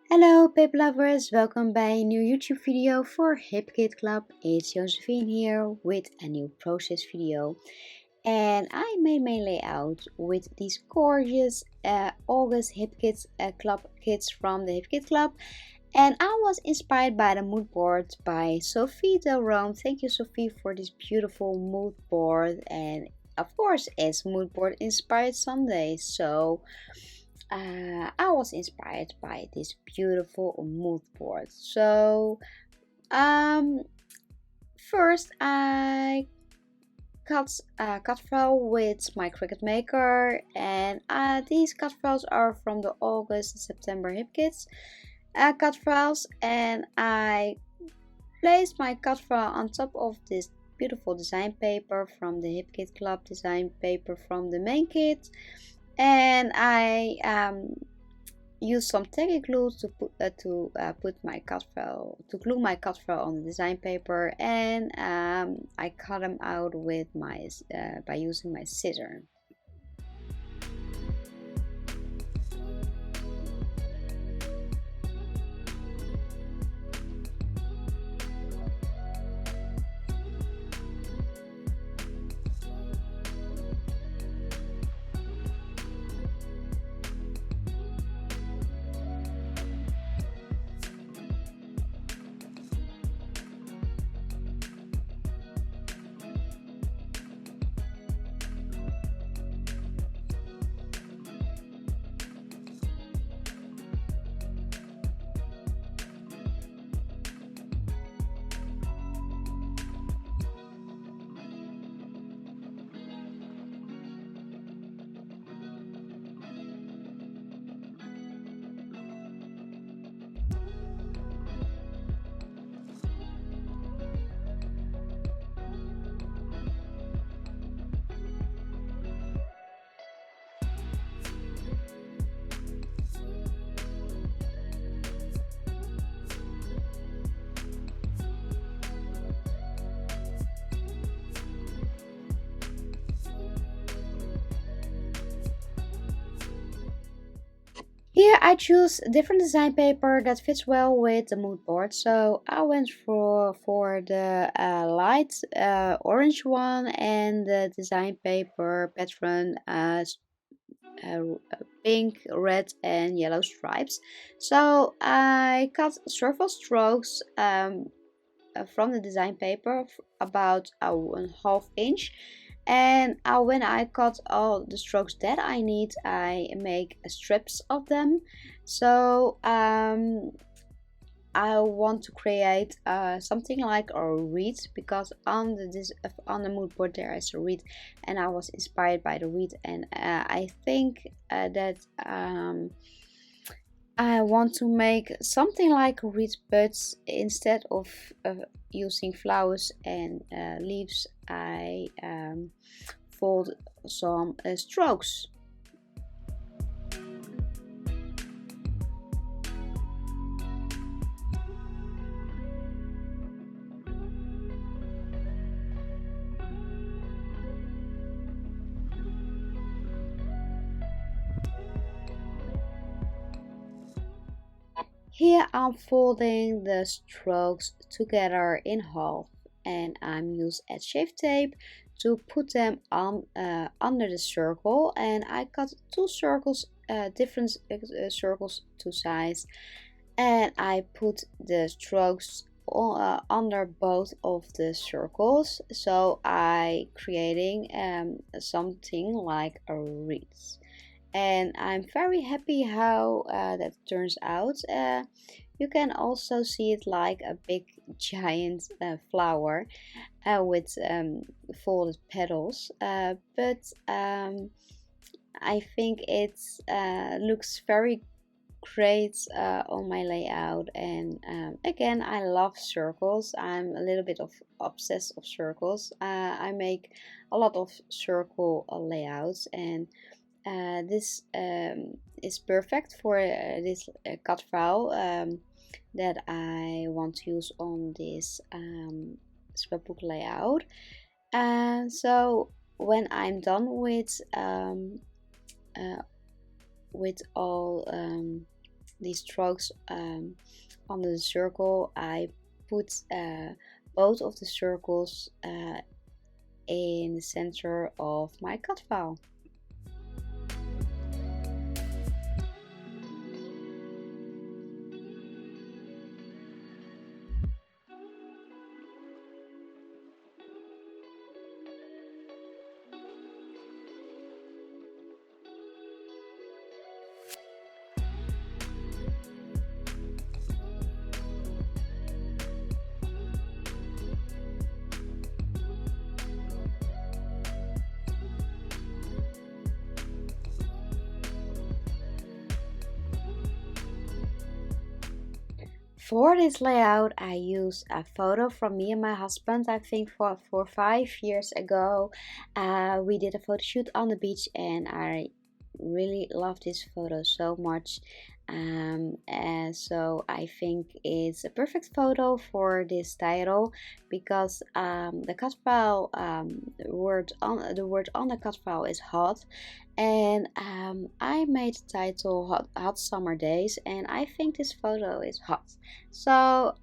Hello Paperlovers, welcome by a new YouTube video for HKC Club. It's Josefine here with a new process video. And I made my layout with these gorgeous August HKC Club kits from the HKC Club. And I was inspired by the mood board by Sophie Delrome. Thank you Sophie for this beautiful mood board. And of course it's mood board inspired Sunday. So I was inspired by this beautiful mood board. So um, first I cut a cut file with my Cricut Maker, and these cut files are from the August and September hip kits cut files, and I placed my cut file on top of this beautiful design paper from the Hip Kit Club design paper from the main kit, and I use some tacky glue to put my cut file, to glue my cut file on the design paper, and I cut them out with my by using my scissor. Here I choose a different design paper that fits well with the mood board. So I went for the light orange one and the design paper pattern pink, red and yellow stripes. So I cut circle strokes from the design paper about a 1/2 inch, and when I cut all the strokes that I need, I make strips of them. So I want to create something like a reed, because on the mood board there is a reed, and I was inspired by the reed, and I think that I want to make something like a reed, but instead of using flowers and leaves, I fold some strokes. Here I'm folding the strokes together in half, and I'm using edge-shave tape to put them on under the circle, and I cut two circles, different circles to size, and I put the strokes under both of the circles, so I creating something like a wreath, and I'm very happy how that turns out. You can also see it like a big giant flower with folded petals, but I think it looks very great on my layout. And again, I love circles. I'm a little bit of obsessed of circles. I make a lot of circle layouts, and this is perfect for this cut file that I want to use on this scrapbook layout. So when I'm done with all these strokes on the circle, I put both of the circles in the center of my cut file. For this layout, I use a photo from me and my husband. I think for 5 years ago, we did a photo shoot on the beach, and I really love this photo so much. And so I think it's a perfect photo for this title, because the cut file word on the cut file is hot, and I made the title hot Summer Days, and I think this photo is hot, so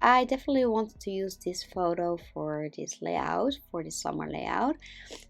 I definitely wanted to use this photo for this layout, for this summer layout.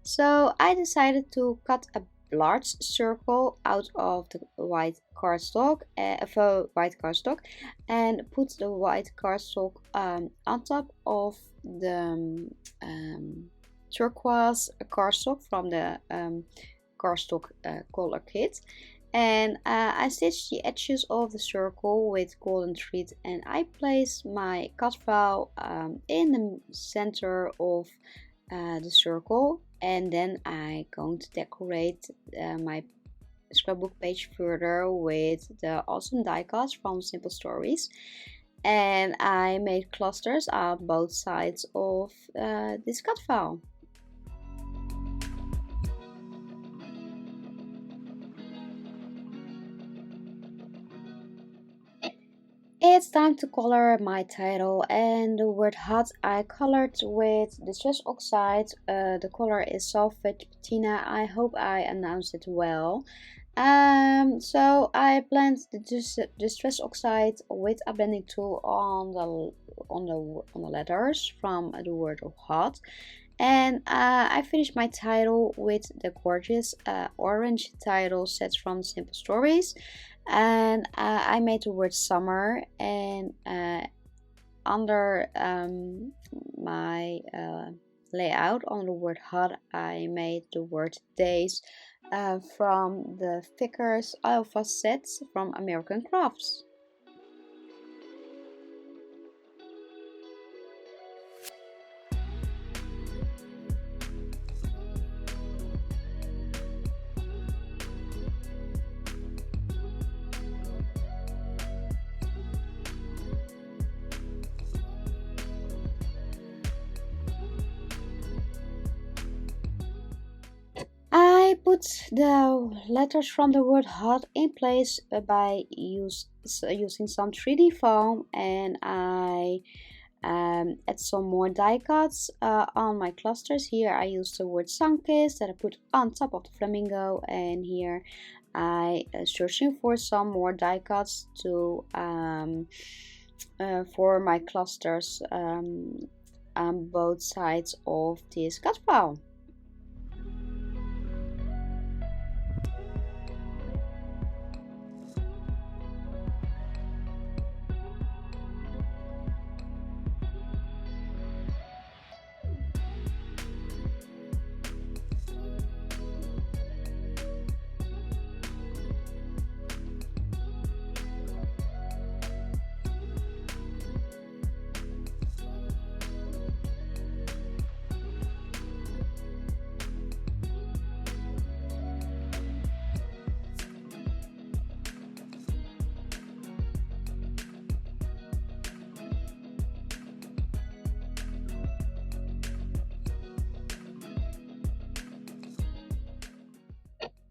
So I decided to cut a large circle out of the white cardstock, and put the white cardstock on top of the turquoise cardstock from the cardstock color kit. And I stitched the edges of the circle with golden thread, and I placed my cut file in the center of the circle, and then I'm going to decorate my scrapbook page further with the awesome die cuts from Simple Stories. And I made clusters on both sides of this cut file. It's time to color my title, and the word hot I colored with Distress Oxide. The color is Salvage Patina. I hope I announced it well. So I blend the Distress Oxide with a blending tool on the letters from the word of hot. And I finished my title with the gorgeous orange title set from Simple Stories. And I made the word summer, and under my layout on the word hot, I made the word days from the Vickers Alpha sets from American Crafts. I put the letters from the word hot in place by using some 3D foam, and I add some more die cuts on my clusters. Here I use the word sunkissed that I put on top of the flamingo, and here I searching for some more die cuts to for my clusters on both sides of this cut file.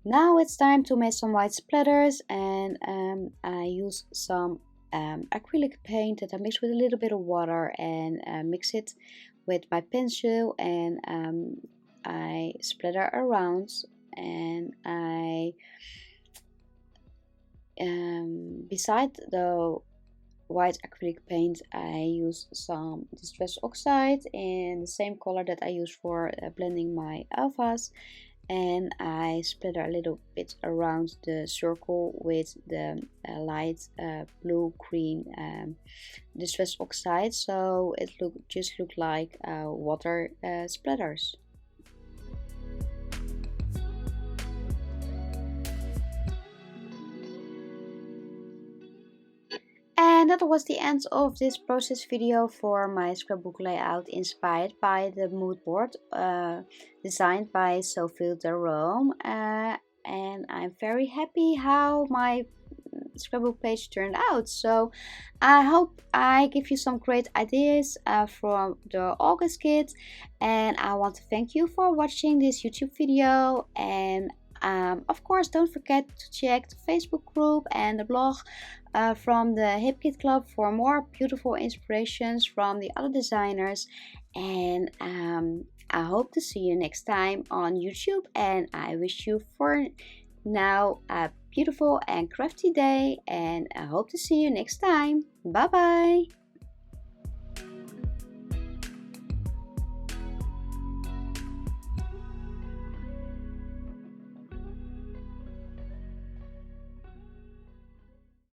Now it's time to make some white splatters, and I use some acrylic paint that I mix with a little bit of water, and mix it with my pencil, and I splatter around, and I beside the white acrylic paint, I use some distress oxide in the same color that I use for blending my alphas, and I splatter a little bit around the circle with the light blue green distress oxide, so it just look like water splatters. And that was the end of this process video for my scrapbook layout inspired by the mood board designed by Sophie Delrome. And I'm very happy how my scrapbook page turned out. So I hope I give you some great ideas from the August kit, and I want to thank you for watching this YouTube video. And of course, don't forget to check the Facebook group and the blog from the HipKit Club for more beautiful inspirations from the other designers. And I hope to see you next time on YouTube, and I wish you for now a beautiful and crafty day, and I hope to see you next time. Bye bye.